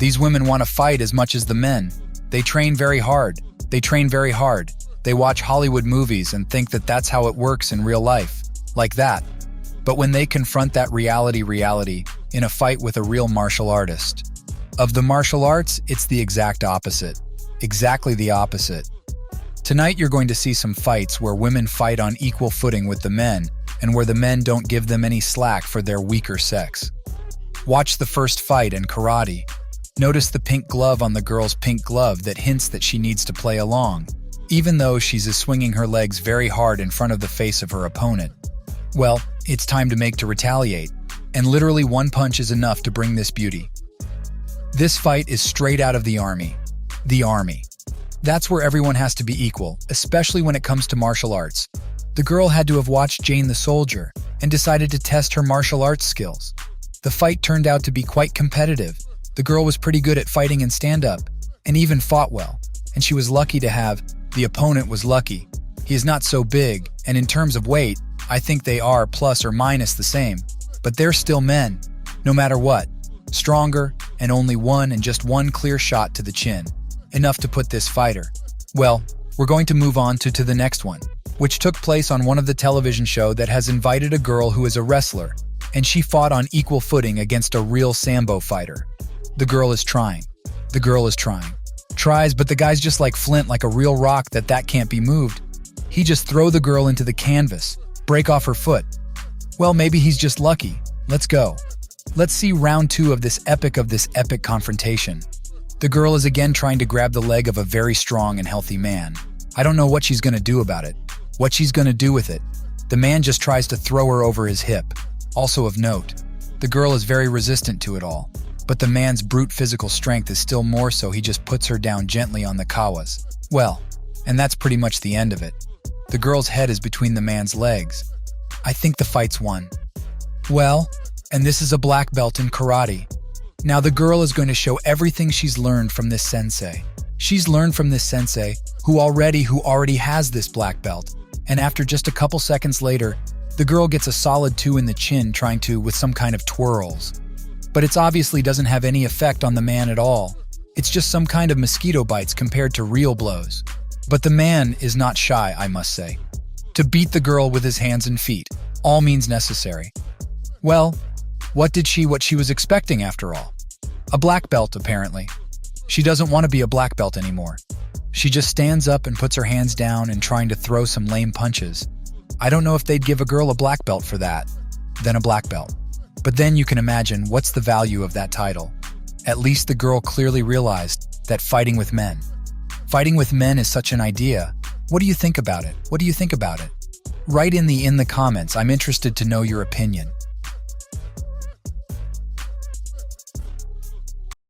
These women want to fight as much as the men. They train very hard. They watch Hollywood movies and think that that's how it works in real life. Like that. But when they confront that reality in a fight with a real martial artist. Of the martial arts, it's the exact opposite. Exactly the opposite. Tonight you're going to see some fights where women fight on equal footing with the men, and where the men don't give them any slack for their weaker sex. Watch the first fight in karate. Notice the pink glove on the girl's pink glove that hints that she needs to play along, even though she's swinging her legs very hard in front of the face of her opponent. Well, it's time to retaliate, and literally one punch is enough to bring this beauty. This fight is straight out of the army. The army. That's where everyone has to be equal, especially when it comes to martial arts. The girl had to have watched Jane the Soldier and decided to test her martial arts skills. The fight turned out to be quite competitive. The girl was pretty good at fighting and stand-up, and even fought well, and she was lucky to have, the opponent was lucky. He is not so big, and in terms of weight, I think they are plus or minus the same, but they're still men, no matter what. Stronger, and only just one clear shot to the chin. Enough to put this fighter. Well, we're going to move on to the next one, which took place on one of the television show that has invited a girl who is a wrestler, and she fought on equal footing against a real Sambo fighter. The girl is trying. Tries, but the guy's just like flint, like a real rock that can't be moved. He just throw the girl into the canvas, break off her foot. Well, maybe he's just lucky. Let's go. Let's see round 2 of this epic confrontation. The girl is again trying to grab the leg of a very strong and healthy man. I don't know what she's gonna do about it. What she's gonna do with it. The man just tries to throw her over his hip. Also of note, the girl is very resistant to it all. But the man's brute physical strength is still more so he just puts her down gently on the kawas. Well, and that's pretty much the end of it. The girl's head is between the man's legs. I think the fight's won. Well, and this is a black belt in karate. Now the girl is going to show everything she's learned from this sensei. She's learned from this sensei who already has this black belt. And after just a couple seconds later, the girl gets a solid 2 in the chin trying to with some kind of twirls. But it obviously doesn't have any effect on the man at all. It's just some kind of mosquito bites compared to real blows. But the man is not shy, I must say. To beat the girl with his hands and feet, all means necessary. Well, what she was expecting after all? A black belt, apparently. She doesn't want to be a black belt anymore. She just stands up and puts her hands down and trying to throw some lame punches. I don't know if they'd give a girl a black belt for that, then a black belt. But then you can imagine what's the value of that title. At least the girl clearly realized that fighting with men is such an idea. What do you think about it? Write in the comments. I'm interested to know your opinion.